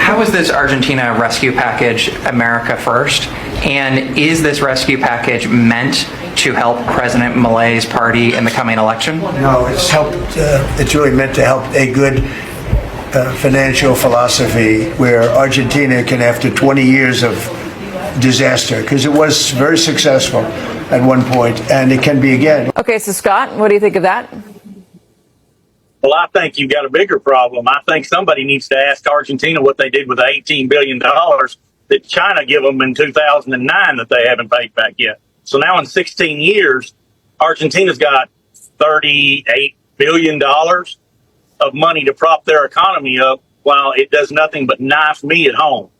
How is this Argentina rescue package America first? And is this rescue package meant to help President Milei's party in the coming election? No, it's really meant to help a good financial philosophy where Argentina can, after 20 years of disaster, because it was very successful at one point, and it can be again. Okay, so Scott, what do you think of that? Well, I think you've got a bigger problem. I think somebody needs to ask Argentina what they did with the $18 billion that China gave them in 2009 that they haven't paid back yet. So now in 16 years, Argentina's got $38 billion of money to prop their economy up while it does nothing but knife me at home.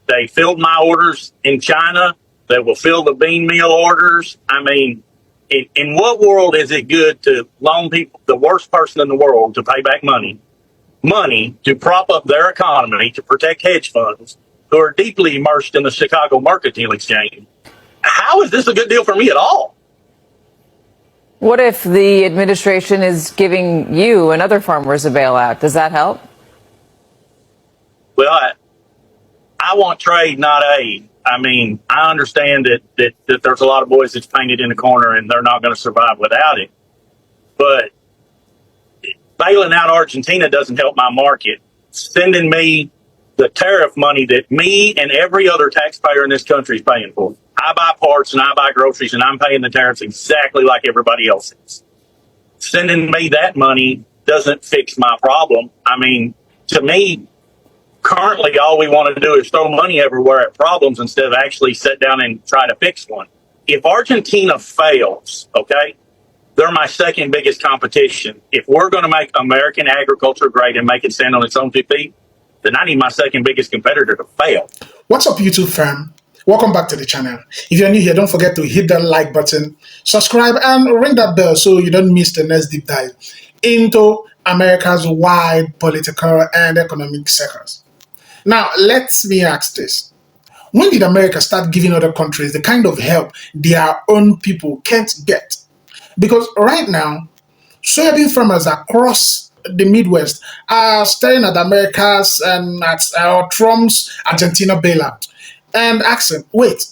They filled my orders in China. They will fill the bean meal orders. I mean, in what world is it good to loan people, the worst person in the world, to pay back money to prop up their economy, to protect hedge funds who are deeply immersed in the Chicago Mercantile Exchange? How is this a good deal for me at all? What if the administration is giving you and other farmers a bailout? Does that help? Well, I want trade, not aid. I mean, I understand that there's a lot of boys that's painted in the corner and they're not going to survive without it. But bailing out Argentina doesn't help my market. Sending me the tariff money that me and every other taxpayer in this country is paying for. I buy parts and I buy groceries and I'm paying the tariffs exactly like everybody else is. Sending me that money doesn't fix my problem. I mean, to me, currently all we want to do is throw money everywhere at problems instead of actually sit down and try to fix one. If Argentina fails, okay, they're my second biggest competition. If we're going to make American agriculture great and make it stand on its own 2 feet, then I need my second biggest competitor to fail. What's up, YouTube fam? Welcome back to the channel. If you're new here, don't forget to hit that like button, subscribe, and ring that bell so you don't miss the next deep dive into America's wide political and economic circles. Now, let me ask this. When did America start giving other countries the kind of help their own people can't get? Because right now, soybean farmers across the Midwest are staring at America's and at Trump's Argentina bailout and asking, wait,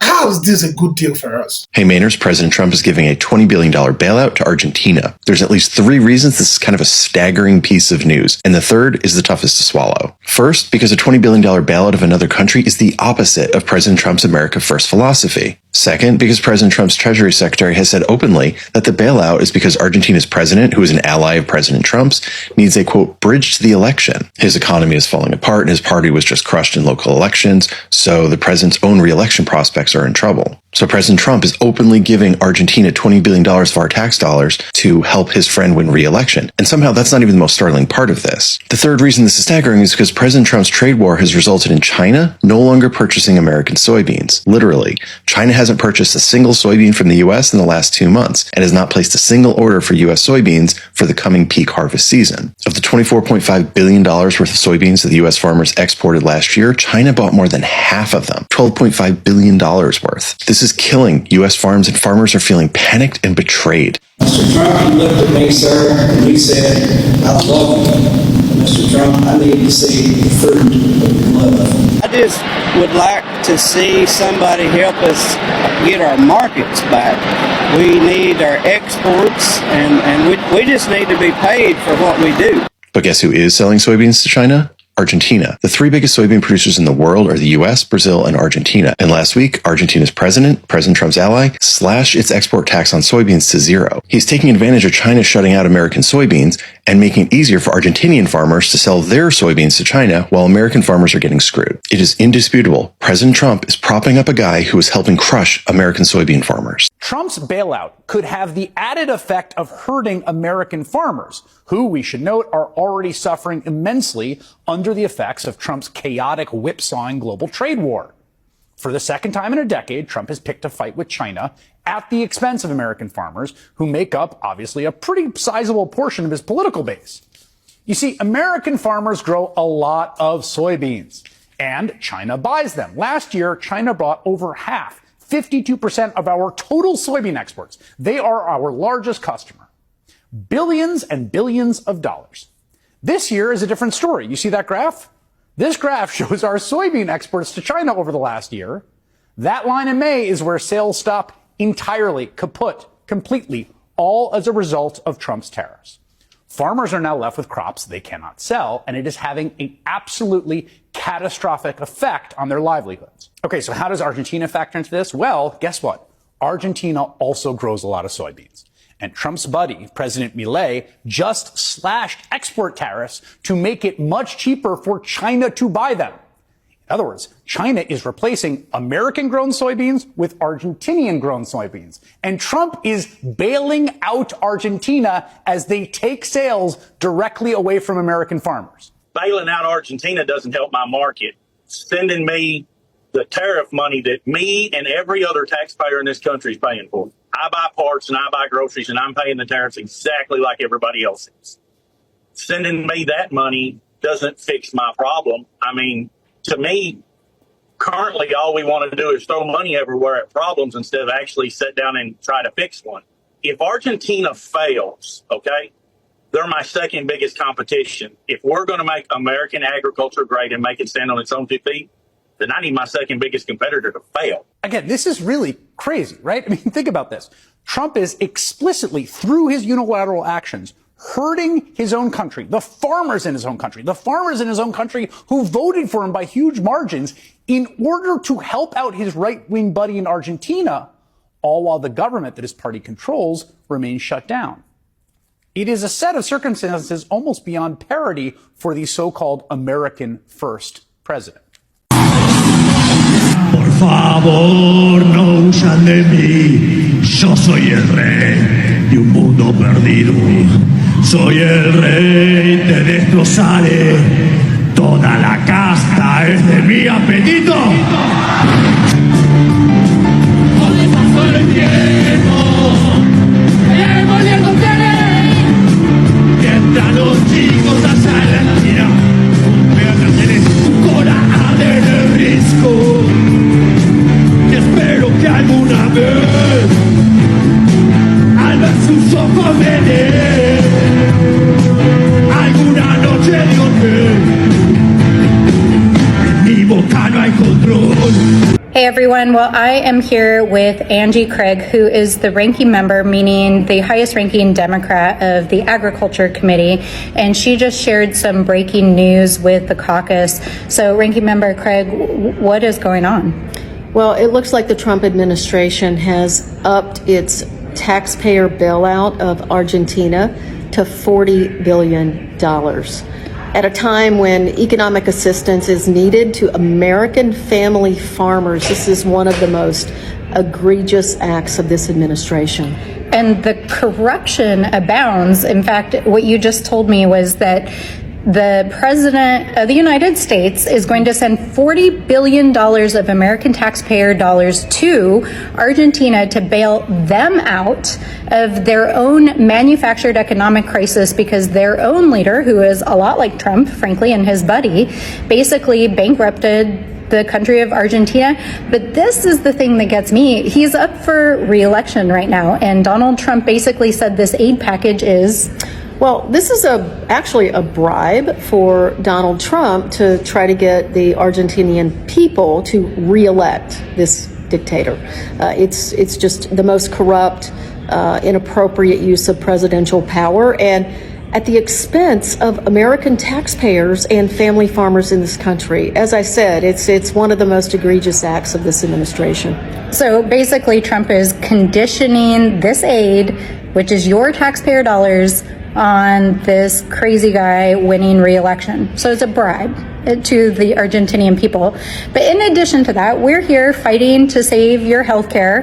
how is this a good deal for us? Hey Mainers, President Trump is giving a $20 billion bailout to Argentina. There's at least 3 reasons this is kind of a staggering piece of news, and the third is the toughest to swallow. First, because a $20 billion bailout of another country is the opposite of President Trump's America First philosophy. Second, because President Trump's Treasury Secretary has said openly that the bailout is because Argentina's president, who is an ally of President Trump's, needs a, quote, bridge to the election. His economy is falling apart and his party was just crushed in local elections, so the president's own re-election prospects are in trouble. So President Trump is openly giving Argentina $20 billion of our tax dollars to help his friend win re-election. And somehow that's not even the most startling part of this. The third reason this is staggering is because President Trump's trade war has resulted in China no longer purchasing American soybeans. Literally, China hasn't purchased a single soybean from the U.S. in the last 2 months and has not placed a single order for U.S. soybeans for the coming peak harvest season. Of the $24.5 billion worth of soybeans that the U.S. farmers exported last year, China bought more than half of them, $12.5 billion worth. This is killing U.S. farms, and farmers are feeling panicked and betrayed. Mr. Trump, you looked at me, sir, and you said, I love you. Mr. Trump, I need to see the fruit of your love. I just would like to see somebody help us get our markets back. We need our exports, and we just need to be paid for what we do. But guess who is selling soybeans to China? Argentina. The 3 biggest soybean producers in the world are the US, Brazil, and Argentina. And last week, Argentina's president, President Trump's ally, slashed its export tax on soybeans to 0. He's taking advantage of China shutting out American soybeans and making it easier for Argentinian farmers to sell their soybeans to China while American farmers are getting screwed. It is indisputable. President Trump is propping up a guy who is helping crush American soybean farmers. Trump's bailout could have the added effect of hurting American farmers, who, we should note, are already suffering immensely under the effects of Trump's chaotic whipsawing global trade war. For the second time in a decade, Trump has picked a fight with China at the expense of American farmers, who make up, obviously, a pretty sizable portion of his political base. You see, American farmers grow a lot of soybeans, and China buys them. Last year, China bought over half, 52% of our total soybean exports. They are our largest customer. Billions and billions of dollars. This year is a different story. You see that graph? This graph shows our soybean exports to China over the last year. That line in May is where sales stop entirely, kaput, completely, all as a result of Trump's tariffs. Farmers are now left with crops they cannot sell, and it is having an absolutely catastrophic effect on their livelihoods. Okay, so how does Argentina factor into this? Well, guess what? Argentina also grows a lot of soybeans. And Trump's buddy, President Milei, just slashed export tariffs to make it much cheaper for China to buy them. In other words, China is replacing American-grown soybeans with Argentinian-grown soybeans. And Trump is bailing out Argentina as they take sales directly away from American farmers. Bailing out Argentina doesn't help my market. Sending me the tariff money that me and every other taxpayer in this country is paying for. I buy parts and I buy groceries and I'm paying the tariffs exactly like everybody else is. Sending me that money doesn't fix my problem. I mean, to me, currently all we want to do is throw money everywhere at problems instead of actually sit down and try to fix one. If Argentina fails, okay, they're my second biggest competition. If we're going to make American agriculture great and make it stand on its own 2 feet, then I need my second biggest competitor to fail. Again, this is really crazy, right? I mean, think about this. Trump is explicitly, through his unilateral actions, hurting his own country, the farmers in his own country who voted for him by huge margins in order to help out his right-wing buddy in Argentina, all while the government that his party controls remains shut down. It is a set of circumstances almost beyond parody for the so-called American first president. Por favor, no huyan de mí. Yo soy el rey de un mundo perdido. Soy el rey, te destrozaré. Toda la casta es de mi apetito. Mientras los chicos allá en la esquina vean hacer su cola de risco. Y espero que alguna vez al ver sus ojos me dé alguna noche digo que en mi boca no hay control. Hey everyone, well I am here with Angie Craig, who is the ranking member, meaning the highest ranking Democrat of the Agriculture Committee, and she just shared some breaking news with the caucus. So ranking member Craig, what is going on? Well, it looks like the Trump administration has upped its taxpayer bailout of Argentina to $40 billion. At a time when economic assistance is needed to American family farmers, this is one of the most egregious acts of this administration. And the corruption abounds. In fact, what you just told me was that the President of the United States is going to send $40 billion of American taxpayer dollars to Argentina to bail them out of their own manufactured economic crisis because their own leader, who is a lot like Trump, frankly, and his buddy, basically bankrupted the country of Argentina. But this is the thing that gets me. He's up for re-election right now, and Donald Trump basically said this aid package is... Well, this is actually a bribe for Donald Trump to try to get the Argentinian people to re-elect this dictator. It's just the most corrupt, inappropriate use of presidential power, and at the expense of American taxpayers and family farmers in this country. As I said, it's one of the most egregious acts of this administration. So basically, Trump is conditioning this aid, which is your taxpayer dollars, on this crazy guy winning re-election. So it's a bribe to the Argentinian people. But in addition to that, we're here fighting to save your health care,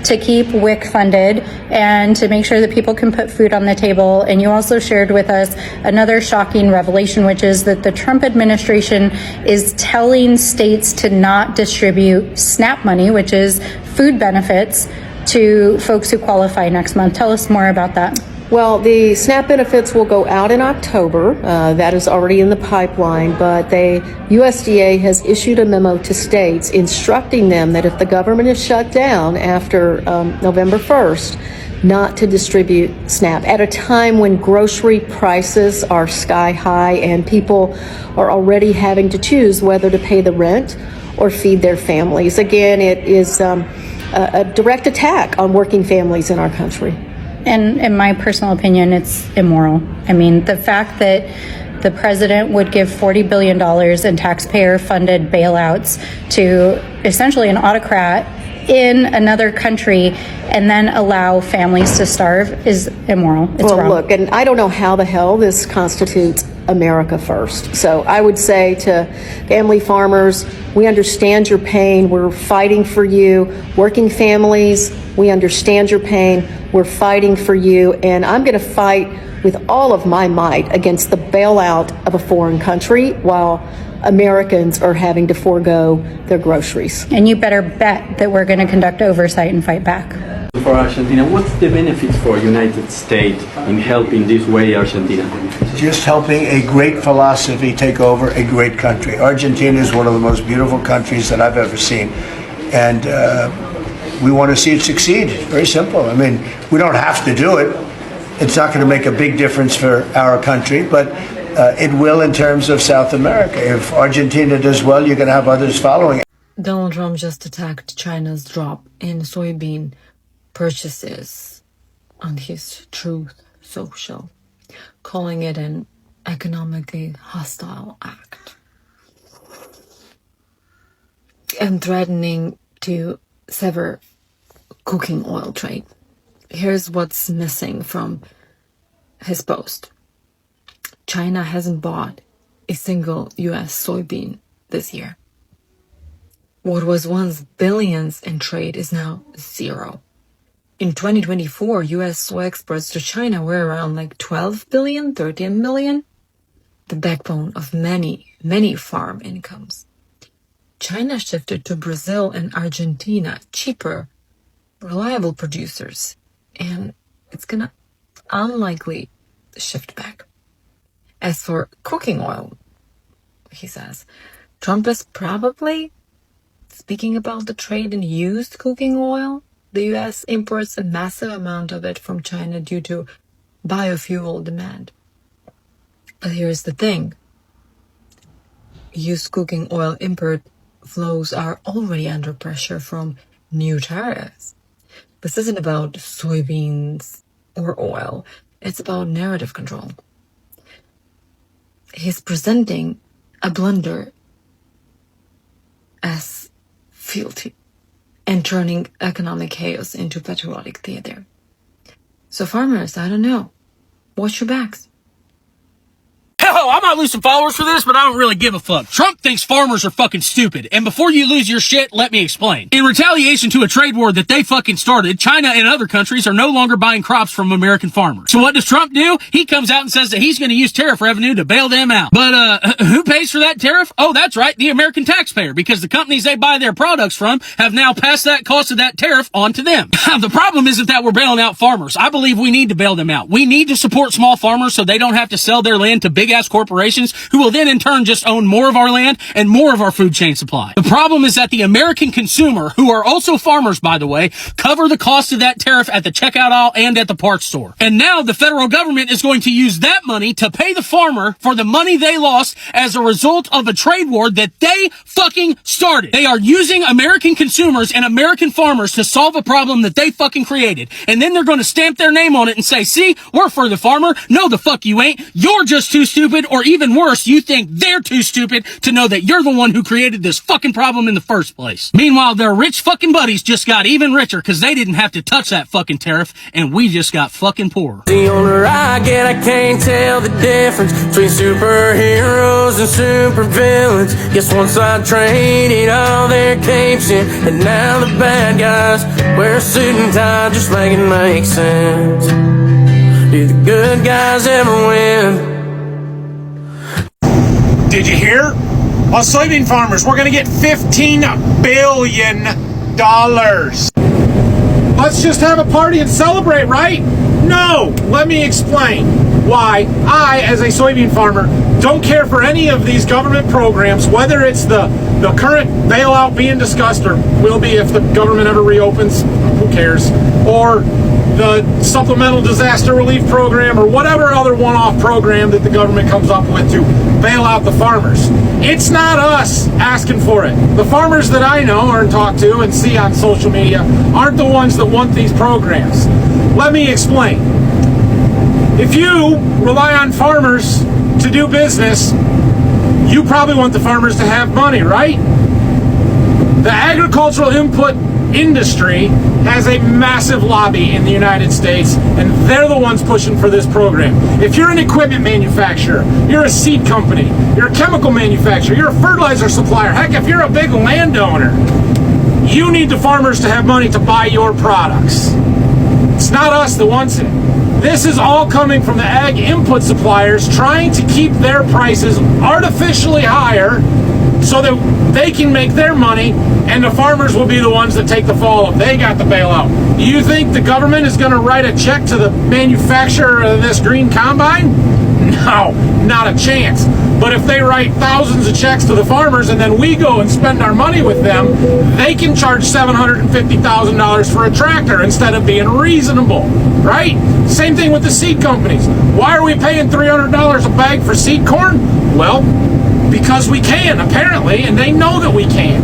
to keep WIC funded, and to make sure that people can put food on the table. And you also shared with us another shocking revelation, which is that the Trump administration is telling states to not distribute SNAP money, which is food benefits, to folks who qualify next month. Tell us more about that. Well, the SNAP benefits will go out in October. That is already in the pipeline, but USDA has issued a memo to states instructing them that if the government is shut down after November 1st, not to distribute SNAP at a time when grocery prices are sky high and people are already having to choose whether to pay the rent or feed their families. Again, it is a direct attack on working families in our country. And in my personal opinion, it's immoral. I mean, the fact that the president would give $40 billion in taxpayer-funded bailouts to essentially an autocrat in another country and then allow families to starve is immoral. It's wrong. Look, and I don't know how the hell this constitutes America first. So I would say to family farmers, we understand your pain. We're fighting for you. Working families, we understand your pain. We're fighting for you. And I'm going to fight with all of my might against the bailout of a foreign country while Americans are having to forego their groceries. And you better bet that we're going to conduct oversight and fight back. For Argentina, what's the benefits for United States in helping this way Argentina? Just helping a great philosophy take over a great country. Argentina is one of the most beautiful countries that I've ever seen. And we want to see it succeed. Very simple. I mean, we don't have to do it. It's not going to make a big difference for our country, but it will in terms of South America. If Argentina does well, you're going to have others following. Donald Trump just attacked China's drop in soybean purchases on his Truth Social, calling it an economically hostile act and threatening to sever cooking oil trade. Here's what's missing from his post. China hasn't bought a single U.S. soybean this year. What was once billions in trade is now zero. In 2024, U.S. soy exports to China were around like 12 billion, 13 million, the backbone of many, many farm incomes. China shifted to Brazil and Argentina, cheaper, reliable producers, and it's gonna unlikely shift back. As for cooking oil, he says, Trump is probably speaking about the trade in used cooking oil. The U.S. imports a massive amount of it from China due to biofuel demand. But here's the thing. Used cooking oil import flows are already under pressure from new tariffs. This isn't about soybeans or oil. It's about narrative control. He's presenting a blunder as fealty and turning economic chaos into patriotic theater. So farmers, I don't know. Watch your backs. Hell, I might lose some followers for this, but I don't really give a fuck. Trump thinks farmers are fucking stupid. And before you lose your shit, let me explain. In retaliation to a trade war that they fucking started, China and other countries are no longer buying crops from American farmers. So what does Trump do? He comes out and says that he's going to use tariff revenue to bail them out. But who pays for that tariff? Oh, that's right, the American taxpayer, because the companies they buy their products from have now passed that cost of that tariff on to them. The problem isn't that we're bailing out farmers. I believe we need to bail them out. We need to support small farmers so they don't have to sell their land to big-ass corporations who will then in turn just own more of our land and more of our food chain supply. The problem is that the American consumer, who are also farmers by the way, cover the cost of that tariff at the checkout aisle and at the parts store. And now the federal government is going to use that money to pay the farmer for the money they lost as a result of a trade war that they fucking started. They are using American consumers and American farmers to solve a problem that they fucking created. And then they're going to stamp their name on it and say, see, we're for the farmer. No, the fuck you ain't. You're just too stupid, or even worse, you think they're too stupid to know that you're the one who created this fucking problem in the first place. Meanwhile, their rich fucking buddies just got even richer because they didn't have to touch that fucking tariff, and we just got fucking poorer. The older I get, I can't tell the difference between superheroes and supervillains. Guess once I traded all their capes in, and now the bad guys wear a suit and tie, just make it make sense. Do the good guys ever win? Did you hear? Us soybean farmers, we're gonna get $15 billion. Let's just have a party and celebrate, right? No! Let me explain why I, as a soybean farmer, don't care for any of these government programs, whether it's the current bailout being discussed, or will be if the government ever reopens, who cares, or the supplemental disaster relief program, or whatever other one-off program that the government comes up with to bail out the farmers. It's not us asking for it. The farmers that I know or talk to and see on social media aren't the ones that want these programs. Let me explain. If you rely on farmers to do business, you probably want the farmers to have money, right? The agricultural input industry has a massive lobby in the United States, and they're the ones pushing for this program. If you're an equipment manufacturer, you're a seed company, you're a chemical manufacturer, you're a fertilizer supplier, heck, if you're a big landowner, you need the farmers to have money to buy your products. It's not us that wants it. This is all coming from the ag input suppliers trying to keep their prices artificially higher so that they can make their money, and the farmers will be the ones that take the fall if they got the bailout. Do you think the government is going to write a check to the manufacturer of this green combine? No, not a chance. But if they write thousands of checks to the farmers and then we go and spend our money with them, they can charge $750,000 for a tractor instead of being reasonable, right? Same thing with the seed companies. Why are we paying $300 a bag for seed corn? Well, because we can, apparently, and they know that we can.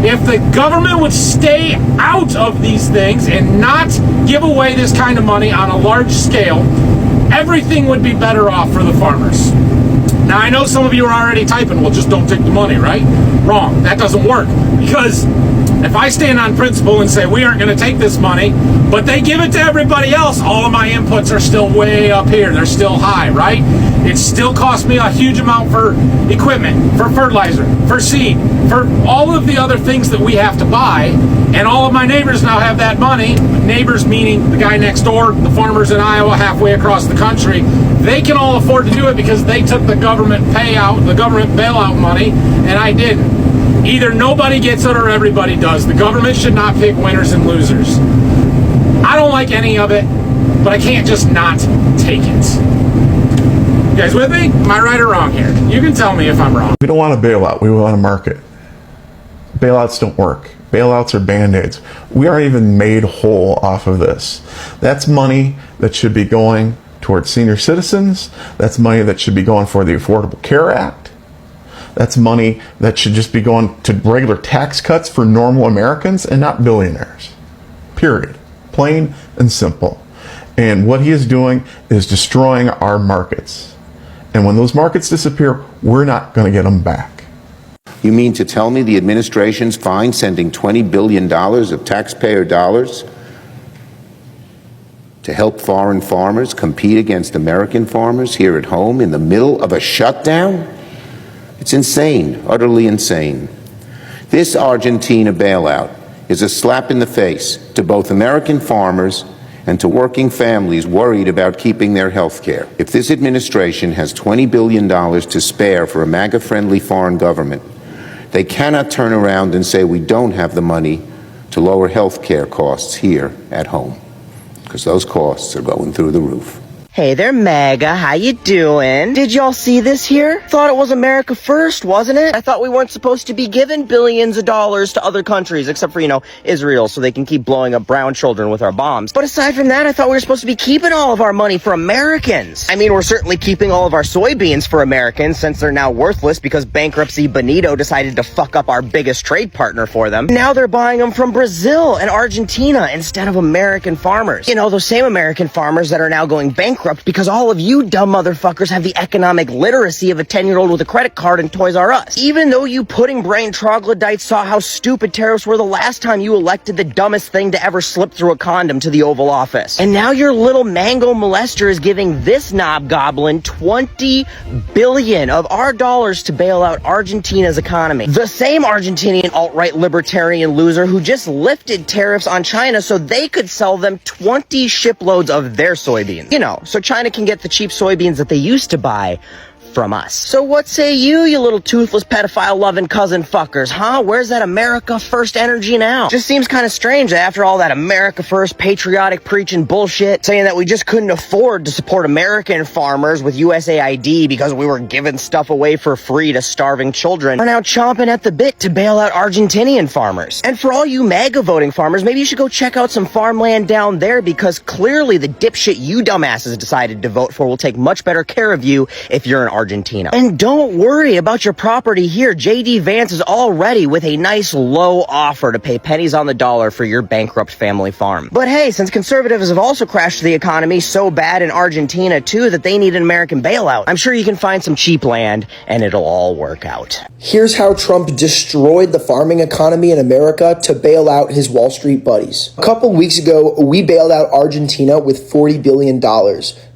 If the government would stay out of these things and not give away this kind of money on a large scale, everything would be better off for the farmers. Now, I know some of you are already typing, well, just don't take the money, right? Wrong. That doesn't work. Because if I stand on principle and say we aren't going to take this money, but they give it to everybody else, all of my inputs are still way up here. They're still high, right? It still costs me a huge amount for equipment, for fertilizer, for seed, for all of the other things that we have to buy. And all of my neighbors now have that money. Neighbors meaning the guy next door, the farmers in Iowa, halfway across the country. They can all afford to do it because they took the government payout, the government bailout money, and I didn't. Either nobody gets it or everybody does. The government should not pick winners and losers. I don't like any of it, but I can't just not take it. You guys with me? Am I right or wrong here? You can tell me if I'm wrong. We don't want a bailout. We want a market. Bailouts don't work. Bailouts are band-aids. We aren't even made whole off of this. That's money that should be going towards senior citizens. That's money that should be going for the Affordable Care Act. That's money that should just be going to regular tax cuts for normal Americans and not billionaires. Period. Plain and simple. And what he is doing is destroying our markets. And when those markets disappear, we're not going to get them back. You mean to tell me the administration's fine sending $20 billion of taxpayer dollars to help foreign farmers compete against American farmers here at home in the middle of a shutdown? It's insane, utterly insane. This Argentina bailout is a slap in the face to both American farmers and to working families worried about keeping their health care. If this administration has $20 billion to spare for a MAGA-friendly foreign government, they cannot turn around and say we don't have the money to lower health care costs here at home, because those costs are going through the roof. Hey there, MAGA. How you doing? Did y'all see this here? Thought it was America first, wasn't it? I thought we weren't supposed to be giving billions of dollars to other countries, except for, Israel, so they can keep blowing up brown children with our bombs. But aside from that, I thought we were supposed to be keeping all of our money for Americans. I mean, we're certainly keeping all of our soybeans for Americans, since they're now worthless because bankruptcy Benito decided to fuck up our biggest trade partner for them. Now they're buying them from Brazil and Argentina instead of American farmers. Those same American farmers that are now going bankrupt because all of you dumb motherfuckers have the economic literacy of a 10-year-old with a credit card in Toys R Us. Even though you pudding brain troglodytes saw how stupid tariffs were the last time you elected the dumbest thing to ever slip through a condom to the Oval Office. And now your little mango molester is giving this knob goblin $20 billion of our dollars to bail out Argentina's economy. The same Argentinian alt-right libertarian loser who just lifted tariffs on China so they could sell them 20 shiploads of their soybeans. So China can get the cheap soybeans that they used to buy from us. So what say you little toothless pedophile-loving cousin fuckers, huh? Where's that America First energy now? Just seems kind of strange that after all that America First patriotic preaching bullshit, saying that we just couldn't afford to support American farmers with USAID because we were giving stuff away for free to starving children, are now chomping at the bit to bail out Argentinian farmers. And for all you MAGA voting farmers, maybe you should go check out some farmland down there, because clearly the dipshit you dumbasses decided to vote for will take much better care of you if you're in Argentina. And don't worry about your property here. JD Vance is already with a nice low offer to pay pennies on the dollar for your bankrupt family farm. But hey, since conservatives have also crashed the economy so bad in Argentina too that they need an American bailout, I'm sure you can find some cheap land and it'll all work out. Here's how Trump destroyed the farming economy in America to bail out his Wall Street buddies. A couple weeks ago, we bailed out Argentina with $40 billion.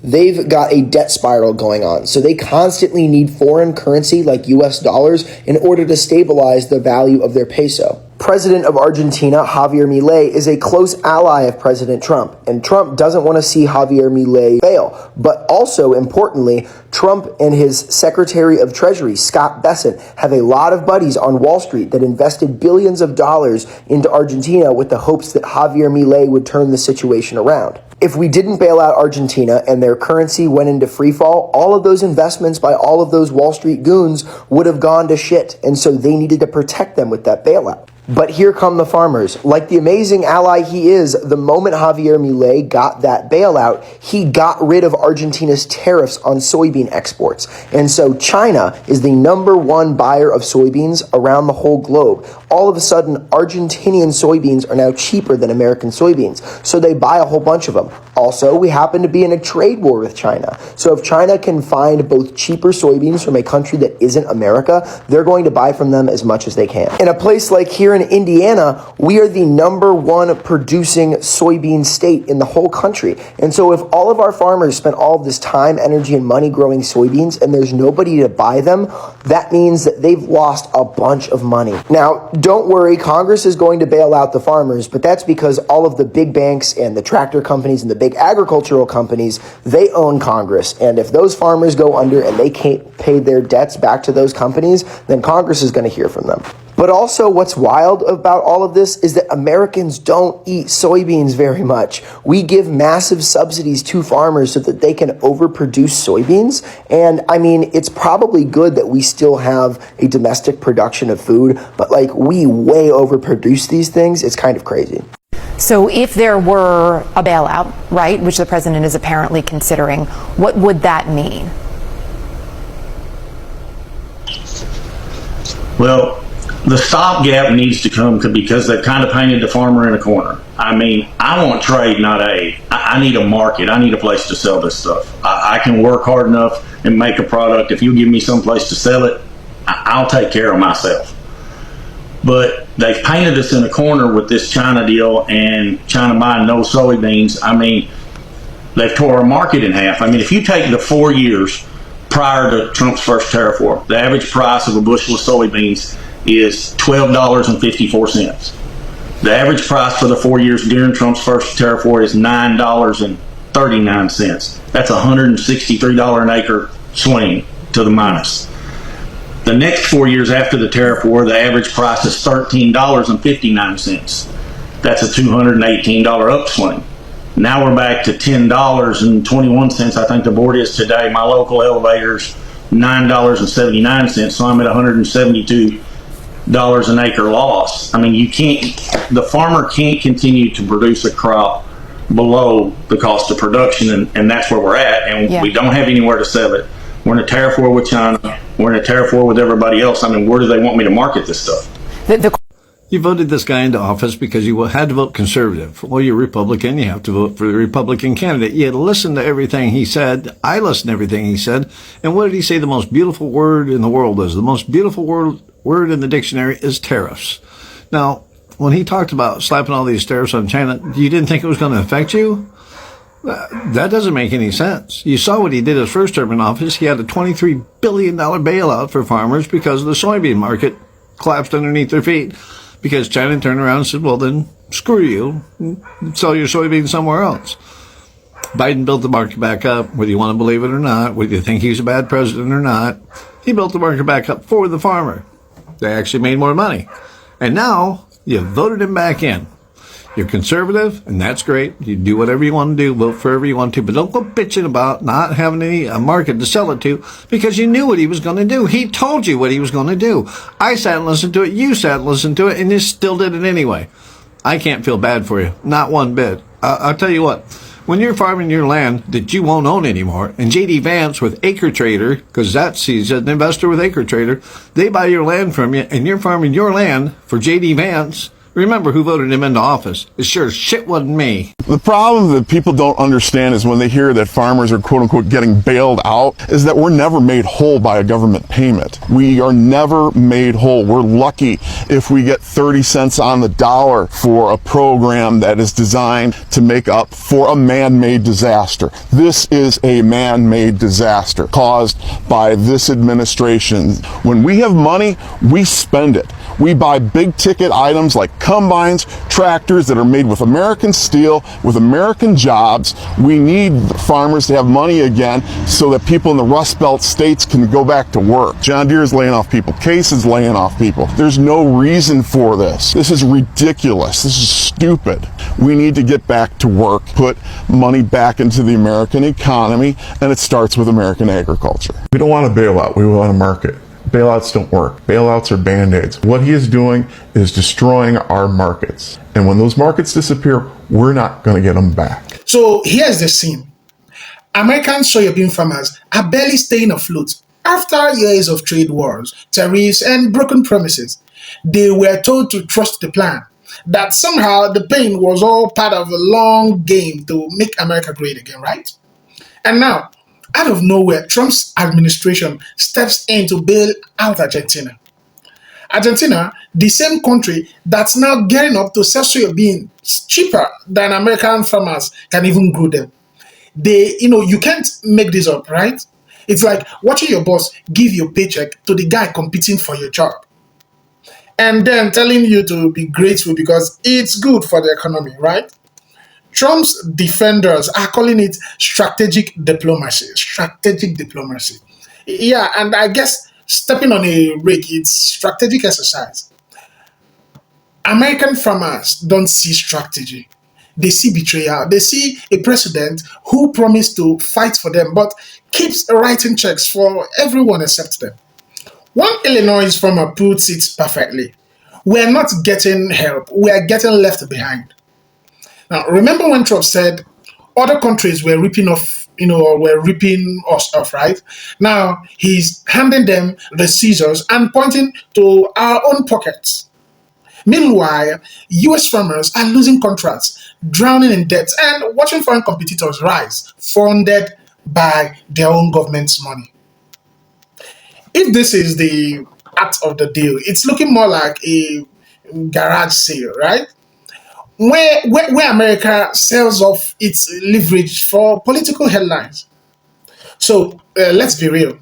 They've got a debt spiral going on, so they constantly need foreign currency like US dollars in order to stabilize the value of their peso. President of Argentina, Javier Milei, is a close ally of President Trump, and Trump doesn't want to see Javier Milei fail. But also, importantly, Trump and his Secretary of Treasury, Scott Bessent, have a lot of buddies on Wall Street that invested billions of dollars into Argentina with the hopes that Javier Milei would turn the situation around. If we didn't bail out Argentina and their currency went into freefall, all of those investments by all of those Wall Street goons would have gone to shit, and so they needed to protect them with that bailout. But here come the farmers. Like the amazing ally he is, the moment Javier Milei got that bailout, he got rid of Argentina's tariffs on soybean exports. And so China is the #1 buyer of soybeans around the whole globe. All of a sudden, Argentinian soybeans are now cheaper than American soybeans. So they buy a whole bunch of them. Also, we happen to be in a trade war with China. So if China can find both cheaper soybeans from a country that isn't America, they're going to buy from them as much as they can. In a place like here in Indiana, we are the #1 producing soybean state in the whole country. And so if all of our farmers spend all of this time, energy, and money growing soybeans and there's nobody to buy them, that means that they've lost a bunch of money. Now, don't worry, Congress is going to bail out the farmers, but that's because all of the big banks and the tractor companies and the big agricultural companies, they own Congress. And if those farmers go under and they can't pay their debts back to those companies, then Congress is going to hear from them. But also what's wild about all of this is that Americans don't eat soybeans very much. We give massive subsidies to farmers so that they can overproduce soybeans. And I mean, it's probably good that we still have a domestic production of food, but like we way overproduce these things. It's kind of crazy. So if there were a bailout, right, which the president is apparently considering, what would that mean? Well, the stopgap needs to come because they've kind of painted the farmer in a corner. I mean, I want trade, not aid. I need a market. I need a place to sell this stuff. I can work hard enough and make a product. If you give me some place to sell it, I'll take care of myself. But they've painted us in a corner with this China deal and China buying no soybeans. I mean, they've tore our market in half. I mean, if you take the 4 years prior to Trump's first tariff war, the average price of a bushel of soybeans is $12.54. The average price for the 4 years during Trump's first tariff war is $9.39. That's a $163 an acre swing to the minus. The next 4 years after the tariff war, the average price is $13.59. That's a $218 upswing. Now we're back to $10.21. I think the board is today. My local elevator's $9.79, so I'm at $172 an acre loss. I mean, the farmer can't continue to produce a crop below the cost of production, and that's where we're at, and we don't have anywhere to sell it. We're in a tariff war with China. We're in a tariff war with everybody else. I mean, where do they want me to market this stuff? You voted this guy into office because you had to vote conservative. Well, you're Republican. You have to vote for the Republican candidate. You had to listen to everything he said. I listened to everything he said. And what did he say the most beautiful word in the world is? The most beautiful word in the dictionary is tariffs. Now, when he talked about slapping all these tariffs on China, you didn't think it was going to affect you? That doesn't make any sense. You saw what he did his first term in office. He had a $23 billion bailout for farmers because the soybean market collapsed underneath their feet. Because China turned around and said, well, then screw you, sell your soybeans somewhere else. Biden built the market back up, whether you want to believe it or not, whether you think he's a bad president or not. He built the market back up for the farmer. They actually made more money. And now you voted him back in. You're conservative, and that's great. You do whatever you want to do, vote for whoever you want to, but don't go bitching about not having a market to sell it to because you knew what he was going to do. He told you what he was going to do. I sat and listened to it, you sat and listened to it, and you still did it anyway. I can't feel bad for you, not one bit. I'll tell you what, when you're farming your land that you won't own anymore, and J.D. Vance with Acre Trader, because he's an investor with Acre Trader, they buy your land from you, and you're farming your land for J.D. Vance. Remember who voted him into office. It sure as shit wasn't me. The problem that people don't understand is when they hear that farmers are quote unquote getting bailed out is that we're never made whole by a government payment. We are never made whole. We're lucky if we get 30 cents on the dollar for a program that is designed to make up for a man-made disaster. This is a man-made disaster caused by this administration. When we have money, we spend it. We buy big ticket items like combines, tractors that are made with American steel, with American jobs. We need farmers to have money again so that people in the Rust Belt states can go back to work. John Deere is laying off people. Case is laying off people. There's no reason for this. This is ridiculous. This is stupid. We need to get back to work, put money back into the American economy, and it starts with American agriculture. We don't want a bailout. We want a market. Bailouts don't work. Bailouts are band-aids. What he is doing is destroying our markets. And when those markets disappear, we're not going to get them back. So here's the scene. American soybean farmers are barely staying afloat after years of trade wars, tariffs, and broken promises. They were told to trust the plan, that somehow the pain was all part of a long game to make America great again, right? And now, out of nowhere, Trump's administration steps in to bail out Argentina. Argentina, the same country that's now gearing up to sell soybeans cheaper than American farmers can even grow them. You can't make this up, right? It's like watching your boss give your paycheck to the guy competing for your job, and then telling you to be grateful because it's good for the economy, right? Trump's defenders are calling it strategic diplomacy. Strategic diplomacy. Yeah, and I guess stepping on a rake, it's strategic exercise. American farmers don't see strategy. They see betrayal. They see a president who promised to fight for them, but keeps writing checks for everyone except them. One Illinois farmer puts it perfectly. We're not getting help. We are getting left behind. Now, remember when Trump said other countries were ripping off, were ripping us off, right? Now, he's handing them the scissors and pointing to our own pockets. Meanwhile, US farmers are losing contracts, drowning in debt, and watching foreign competitors rise, funded by their own government's money. If this is the act of the deal, it's looking more like a garage sale, right? Where America sells off its leverage for political headlines. So let's be real.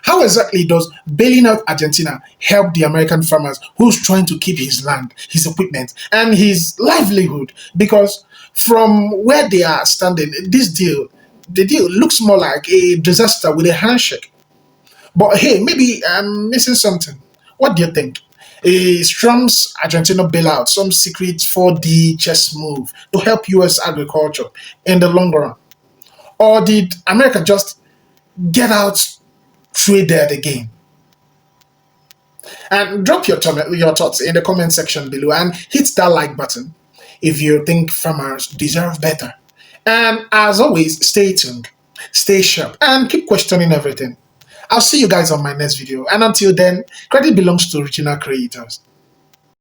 How exactly does bailing out Argentina help the American farmers who's trying to keep his land, his equipment, and his livelihood? Because from where they are standing, the deal looks more like a disaster with a handshake. But hey, maybe I'm missing something. What do you think? Is Trump's Argentina bailout some secret 4D chess move to help US agriculture in the long run? Or did America just get out traded again? And drop your thoughts in the comment section below and hit that like button if you think farmers deserve better. And as always, stay tuned, stay sharp, and keep questioning everything. I'll see you guys on my next video. And until then, credit belongs to original creators.